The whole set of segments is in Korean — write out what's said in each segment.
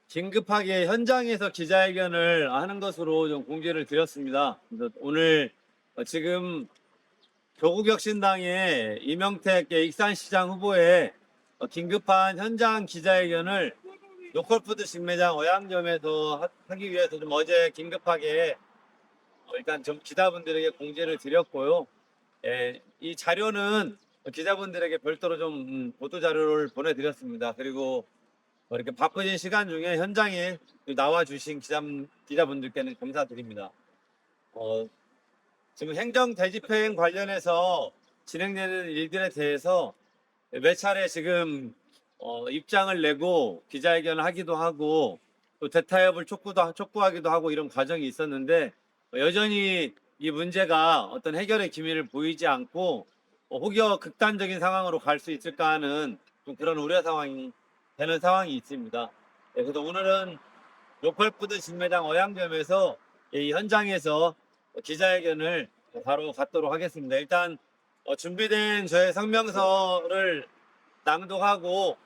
긴급하게 현장에서 기자회견을 하는 것으로 좀 공지를 드렸습니다. 그래서 오늘 지금 조국혁신당의 이명택 익산시장 후보의 긴급한 현장 기자회견을 로컬푸드 직매장 어양점에서 하기 위해서 좀 어제 긴급하게 일단 좀 기자분들에게 공지를 드렸고요. 이 자료는 기자분들에게 별도로 좀 보도 자료를 보내드렸습니다. 그리고 이렇게 바쁘신 시간 중에 현장에 나와주신 기자분들께는 감사드립니다. 지금 행정 대집행 관련해서 진행되는 일들에 대해서 몇 차례 지금 입장을 내고 기자회견을 하기도 하고 또 대타협을 촉구하기도 하고 이런 과정이 있었는데 여전히 이 문제가 어떤 해결의 기미를 보이지 않고 혹여 극단적인 상황으로 갈 수 있을까 하는 좀 그런 우려 상황이 되는 상황이 있습니다. 그래서 오늘은 로컬푸드 직매장 어양점에서 이 현장에서 기자회견을 바로 갖도록 하겠습니다. 일단 준비된 저의 성명서를 낭독하고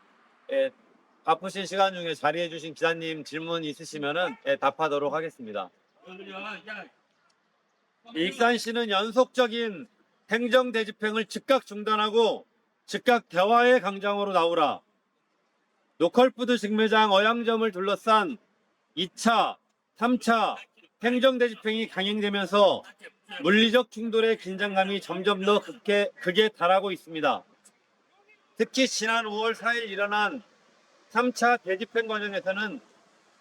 바쁘신 시간 중에 자리해 주신 기자님 질문 있으시면 답하도록 하겠습니다. 익산시는 연속적인 행정 대집행을 즉각 중단하고 즉각 대화의 광장으로 나오라. 로컬푸드 직매장 어양점을 둘러싼 2차, 3차 행정 대집행이 강행되면서 물리적 충돌의 긴장감이 점점 더 극에 달하고 있습니다. 특히 지난 5월 4일 일어난 3차 대집행 과정에서는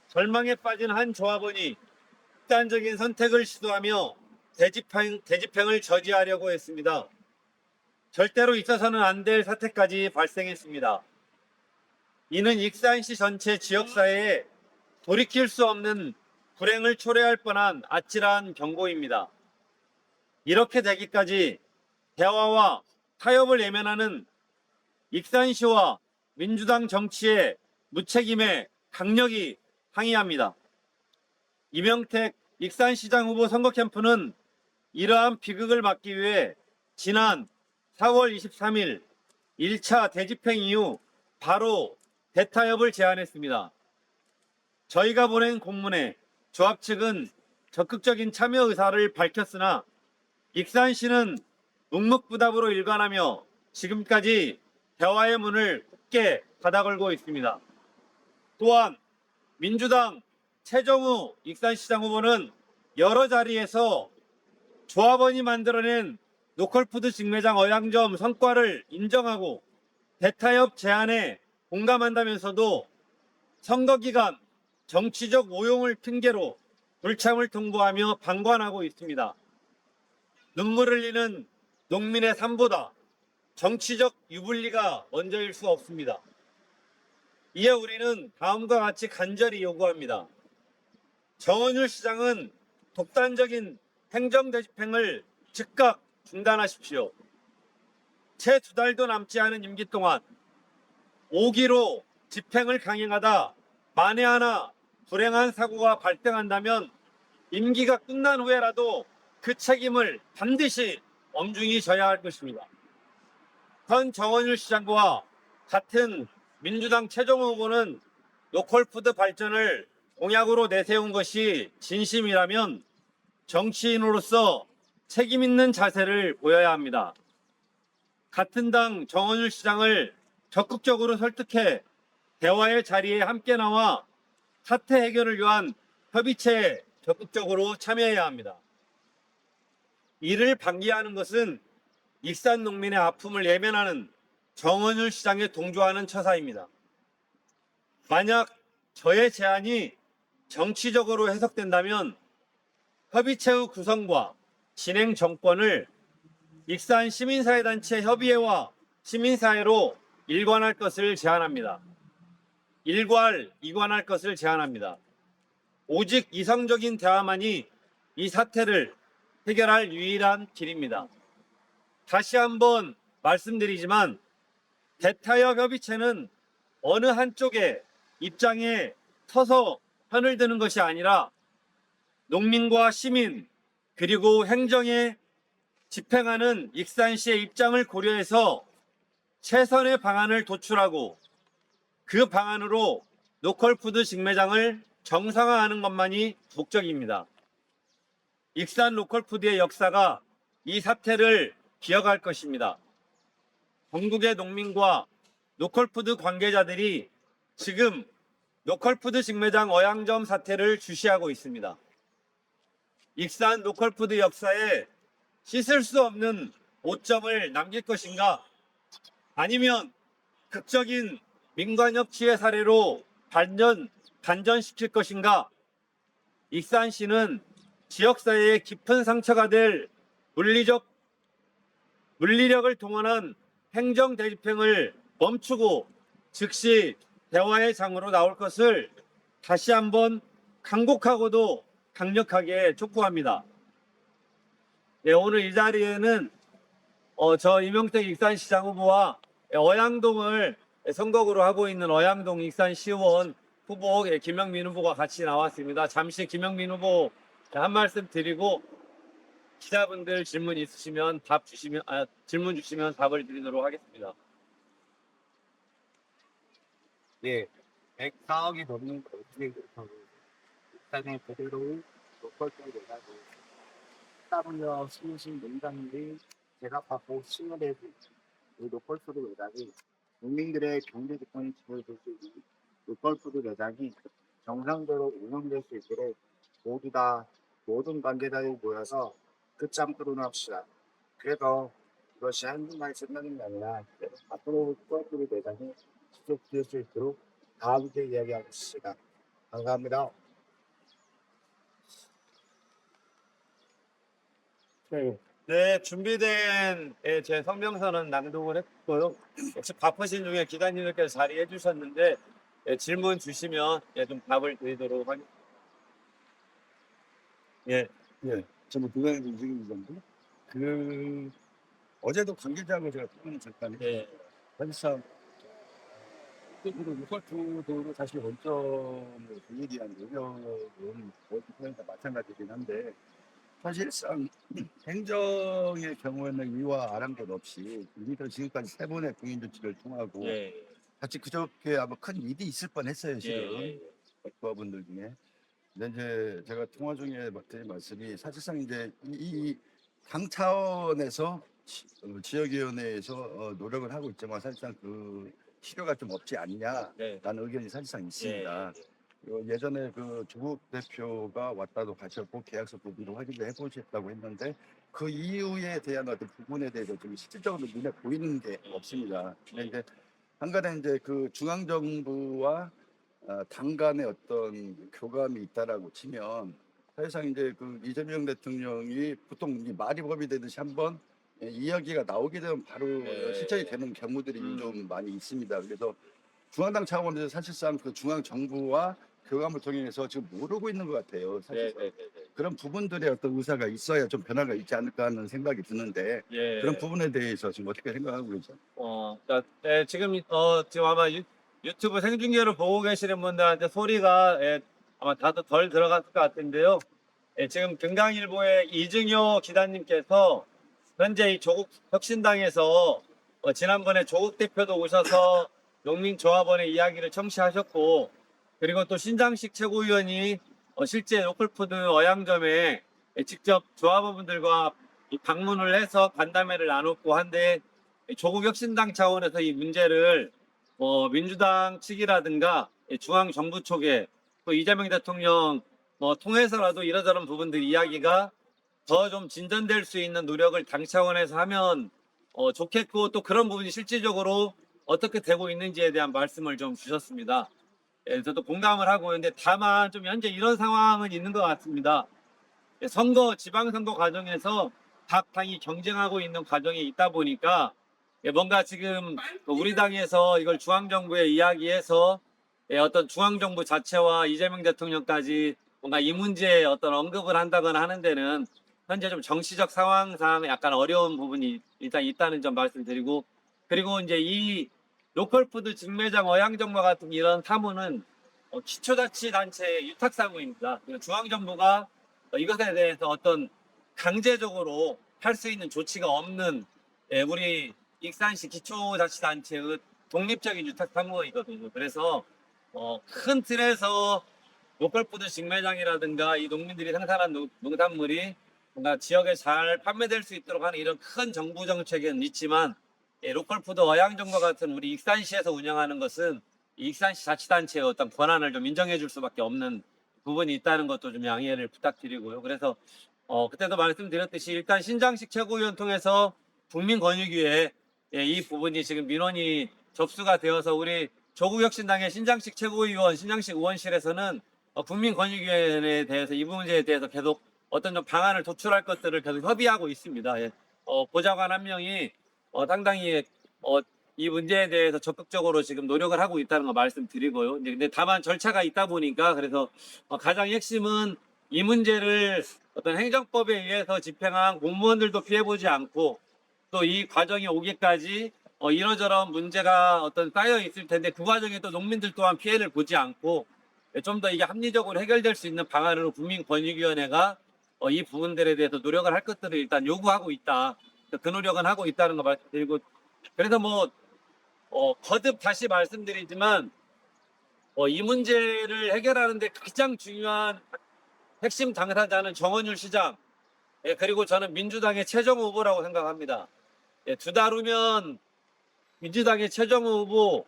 절망에 빠진 한 조합원이 극단적인 선택을 시도하며 대집행을 저지하려고 했습니다. 절대로 있어서는 안 될 사태까지 발생했습니다. 이는 익산시 전체 지역사회에 돌이킬 수 없는 불행을 초래할 뻔한 아찔한 경고입니다. 이렇게 되기까지 대화와 타협을 외면하는 익산시와 민주당 정치의 무책임에 강력히 항의합니다. 이명택 익산시장 후보 선거 캠프는 이러한 비극을 막기 위해 지난 4월 23일 1차 대집행 이후 바로 대타협을 제안했습니다. 저희가 보낸 공문에 조합 측은 적극적인 참여 의사를 밝혔으나 익산시는 묵묵부답으로 일관하며 지금까지 대화의 문을 굳게 닫아걸고 있습니다. 또한 민주당 최정우 익산시장 후보는 여러 자리에서 조합원이 만들어낸 로컬푸드 직매장 어양점 성과를 인정하고 대타협 제안에 공감한다면서도 선거 기간 정치적 오용을 핑계로 불참을 통보하며 방관하고 있습니다. 눈물 흘리는 농민의 삶보다 정치적 유불리가 먼저일 수 없습니다. 이에 우리는 다음과 같이 간절히 요구합니다. 정원율 시장은 독단적인 행정 대집행을 즉각 중단하십시오. 채 2달도 남지 않은 임기 동안 5기로 집행을 강행하다 만에 하나 불행한 사고가 발생한다면 임기가 끝난 후에라도 그 책임을 반드시 엄중히 져야 할 것입니다. 현 정원율 시장과 같은 민주당 최정우 후보는 로컬푸드 발전을 공약으로 내세운 것이 진심이라면 정치인으로서 책임 있는 자세를 보여야 합니다. 같은 당 정원율 시장을 적극적으로 설득해 대화의 자리에 함께 나와 사태 해결을 위한 협의체에 적극적으로 참여해야 합니다. 이를 방기하는 것은 익산 농민의 아픔을 예면하는 정원율 시장에 동조하는 처사입니다. 만약 저의 제안이 정치적으로 해석된다면 협의체의 구성과 진행 정권을 익산 시민사회단체 협의회와 시민사회로 일관할 것을 제안합니다. 이관할 것을 제안합니다. 오직 이성적인 대화만이 이 사태를 해결할 유일한 길입니다. 다시 한번 말씀드리지만 대타협 협의체는 어느 한쪽의 입장에 서서 편을 드는 것이 아니라 농민과 시민 그리고 행정에 집행하는 익산시의 입장을 고려해서 최선의 방안을 도출하고 그 방안으로 로컬푸드 직매장을 정상화하는 것만이 목적입니다. 익산 로컬푸드의 역사가 이 사태를 기억할 것입니다. 전국의 농민과 로컬푸드 관계자들이 지금 로컬푸드 직매장 어양점 사태를 주시하고 있습니다. 익산 로컬푸드 역사에 씻을 수 없는 오점을 남길 것인가? 아니면 극적인 민관협 취해 사례로 반전시킬 것인가? 익산시는 지역사회에 깊은 상처가 될 물리력을 동원한 행정 대집행을 멈추고 즉시 대화의 장으로 나올 것을 다시 한번 간곡하고도 강력하게 촉구합니다. 예, 오늘 이 자리에는 저 이명택 익산시장 후보와 어양동을 선거구로 하고 있는 어양동 익산시의원 후보 김영민 후보가 같이 나왔습니다. 잠시 김영민 후보 한 말씀 드리고 기자분들 질문 있으시면 질문 주시면 답을 드리도록 하겠습니다. 네, 104억이 넘는 거주의 익산의 그대로 로컬푸드 내가고 따르며 신신 농장들이 제작하고 신뢰되고 이 로컬푸드 매장이 국민들의 경제 지원이 지원될 수 있는 로컬푸드 매장이 정상적으로 운영될 수 있도록 모두 다 모든 관계자들이 모여서 끝장 끌어납시다. 그래서 이것이 한순간에 끝나는 게 아니라 앞으로 로컬푸드 매장이 지속될 수 있도록 다 함께 이야기하겠습니다. 감사합니다. 네, 준비된 제 성명서는 낭독을 했고요. 혹시 바쁘신 중에 기자님들께서 자리해 주셨는데 질문 주시면 좀 답을 드리도록 하겠습니다. 예, 예, 저는 부산에서 이승입니다. 어제도 관계자하고 제가 통화를 잠깐 예, 사실상 로컬푸드로 다시 원점을 돌리기 위한 노력은 월드컵과 마찬가지긴 한데 사실상 행정의 경우에는 이와 아랑곳 없이 우리도 지금까지 3번의 공인 조치를 통하고 예, 같이 그저께 아마 큰 일이 있을 뻔했어요 실은 예, 조합원들 중에. 근데 이제 제가 통화 중에 드린 말씀이 사실상 이제 이 당 차원에서 지역위원회에서 노력을 하고 있지만 사실상 그 실효가 좀 없지 않냐라는 네, 의견이 사실상 있습니다. 예, 그리고 예전에 그 조국 대표가 왔다도 가셨고 계약서 보기로 확인도 해보셨다고 했는데 그 이유에 대한 어떤 부분에 대해서 좀 실질적으로 눈에 보이는 게 없습니다. 근데 이제 한간에 이제 그 중앙정부와 당 간의 어떤 교감이 있다라고 치면 사실상 이제 그 이재명 대통령이 보통 이 말이 법이 되듯이 한번 이야기가 나오게 되면 바로 네. 실천이 되는 경우들이 좀 많이 있습니다. 그래서 중앙당 차원에서 사실상 그 중앙 정부와 교감을 통해서 지금 모르고 있는 것 같아요. 네, 사실상 네, 네, 네. 그런 부분들의 어떤 의사가 있어야 좀 변화가 있지 않을까 하는 생각이 드는데 예. 그런 부분에 대해서 지금 어떻게 생각하고 계세요? 그러니까, 지금 아마 유튜브 생중계로 보고 계시는 분들한테 소리가 아마 다들 덜 들어갔을 것 같은데요. 지금 금강일보의 이증효 기자님께서 현재 이 조국 혁신당에서 지난번에 조국 대표도 오셔서 농민조합원의 이야기를 청취하셨고, 그리고 또 신장식 최고위원이 실제 로컬푸드 어양점에 직접 조합원분들과 방문을 해서 간담회를 나눴고 한데, 조국 혁신당 차원에서 이 문제를 민주당 측이라든가 중앙정부 쪽에 또 이재명 대통령 통해서라도 이러저런 부분들 이야기가 더 좀 진전될 수 있는 노력을 당 차원에서 하면 좋겠고, 또 그런 부분이 실질적으로 어떻게 되고 있는지에 대한 말씀을 좀 주셨습니다. 저도 공감을 하고 있는데 다만 좀 현재 이런 상황은 있는 것 같습니다. 지방선거 과정에서 각 당이 경쟁하고 있는 과정이 있다 보니까 뭔가 지금 우리 당에서 이걸 중앙정부에 이야기해서 어떤 중앙정부 자체와 이재명 대통령까지 뭔가 이 문제에 어떤 언급을 한다거나 하는 데는 현재 좀 정치적 상황상 약간 어려운 부분이 일단 있다는 점 말씀드리고, 그리고 이제 이 로컬푸드 직매장 어양점과 같은 이런 사무는 기초자치단체의 유탁사무입니다. 중앙정부가 이것에 대해서 어떤 강제적으로 할 수 있는 조치가 없는 우리 익산시 기초자치단체의 독립적인 유탁사무이거든요. 그래서 큰 틀에서 로컬푸드 직매장이라든가 이 농민들이 생산한 농산물이 뭔가 지역에 잘 판매될 수 있도록 하는 이런 큰 정부 정책은 있지만 로컬푸드 어양정과 같은 우리 익산시에서 운영하는 것은 이 익산시 자치단체의 어떤 권한을 좀 인정해 줄 수밖에 없는 부분이 있다는 것도 좀 양해를 부탁드리고요. 그래서 그때도 말씀드렸듯이 일단 신장식 최고위원 통해서 국민권익위에 이 부분이 지금 민원이 접수가 되어서 우리 조국혁신당의 신장식 최고위원, 신장식 의원실에서는 국민권익위원회에 대해서 이 문제에 대해서 계속 어떤 좀 방안을 도출할 것들을 계속 협의하고 있습니다. 예. 보좌관 한 명이 상당히 이 문제에 대해서 적극적으로 지금 노력을 하고 있다는 거 말씀드리고요. 이제 근데 다만 절차가 있다 보니까 그래서 가장 핵심은 이 문제를 어떤 행정법에 의해서 집행한 공무원들도 피해보지 않고 또 이 과정이 오기까지 이러저런 문제가 어떤 쌓여 있을 텐데 그 과정에 또 농민들 또한 피해를 보지 않고 좀 더 이게 합리적으로 해결될 수 있는 방안으로 국민권익위원회가 이 부분들에 대해서 노력을 할 것들을 일단 요구하고 있다. 그 노력은 하고 있다는 거 말씀드리고 그래서 거듭 다시 말씀드리지만 이 문제를 해결하는데 가장 중요한 핵심 당사자는 정원율 시장 그리고 저는 민주당의 최정우 후보라고 생각합니다. 2달 후면 민주당의 최정우 후보,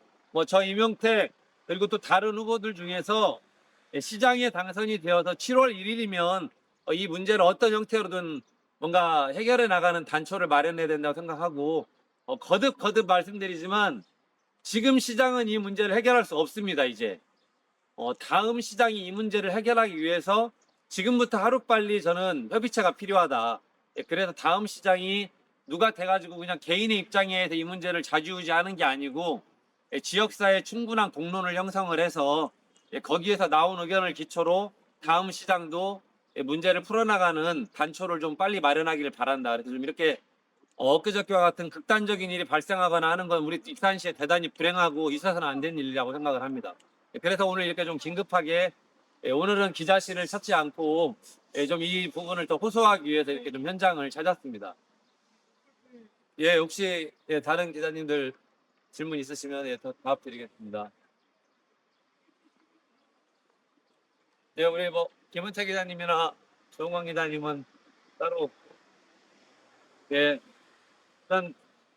저 이명택 그리고 또 다른 후보들 중에서 시장에 당선이 되어서 7월 1일이면 이 문제를 어떤 형태로든 뭔가 해결해 나가는 단초를 마련해야 된다고 생각하고 거듭 말씀드리지만 지금 시장은 이 문제를 해결할 수 없습니다. 이제 다음 시장이 이 문제를 해결하기 위해서 지금부터 하루빨리 저는 협의체가 필요하다. 그래서 다음 시장이 누가 돼가지고 그냥 개인의 입장에서 이 문제를 좌지우지하는 게 아니고 지역사회에 충분한 공론을 형성을 해서 거기에서 나온 의견을 기초로 다음 시장도 문제를 풀어나가는 단초를 좀 빨리 마련하기를 바란다. 그래서 좀 이렇게 엊그저께와 같은 극단적인 일이 발생하거나 하는 건 우리 익산시에 대단히 불행하고 있어서는 안 되는 일이라고 생각을 합니다. 그래서 오늘 이렇게 좀 긴급하게 오늘은 기자실을 찾지 않고 좀 이 부분을 더 호소하기 위해서 이렇게 좀 현장을 찾았습니다. 혹시 다른 기자님들 질문 있으시면 더 답 드리겠습니다. 우리 김은채 기자님이나 조홍광 기자님은 따로 일단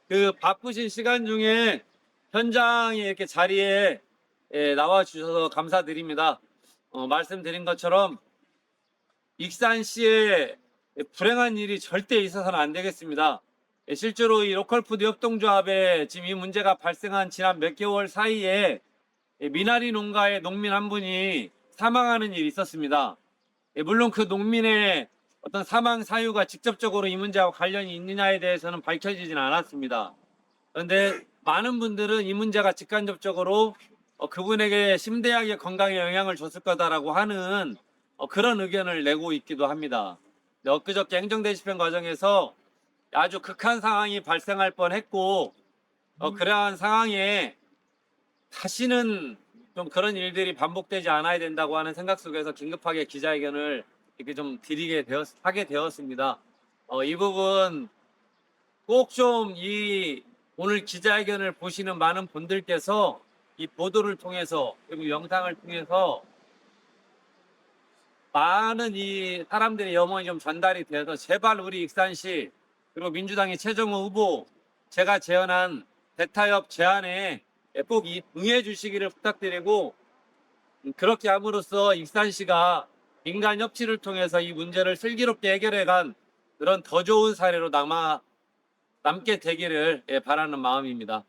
그 바쁘신 시간 중에 현장에 이렇게 자리에 나와 주셔서 감사드립니다. 말씀드린 것처럼 익산시에 불행한 일이 절대 있어서는 안 되겠습니다. 실제로 이 로컬푸드 협동조합에 지금 이 문제가 발생한 지난 몇 개월 사이에 미나리 농가의 농민 한 분이 사망하는 일이 있었습니다. 물론 그 농민의 어떤 사망 사유가 직접적으로 이 문제와 관련이 있느냐에 대해서는 밝혀지진 않았습니다. 그런데 많은 분들은 이 문제가 직간접적으로 그분에게 심대하게 건강에 영향을 줬을 거다라고 하는 그런 의견을 내고 있기도 합니다. 엊그저께 행정대집행 과정에서 아주 극한 상황이 발생할 뻔했고 그러한 상황에 다시는 좀 그런 일들이 반복되지 않아야 된다고 하는 생각 속에서 긴급하게 기자회견을 이렇게 좀 하게 되었습니다. 이 부분 꼭 좀 오늘 기자회견을 보시는 많은 분들께서 이 보도를 통해서 그리고 영상을 통해서 많은 이 사람들의 염원이 좀 전달이 돼서 제발 우리 익산시 그리고 민주당의 최정우 후보 제가 제안한 대타협 제안에 꼭 응해 주시기를 부탁드리고 그렇게 함으로써 익산시가 민간 협치를 통해서 이 문제를 슬기롭게 해결해간 그런 더 좋은 사례로 남게 되기를 바라는 마음입니다.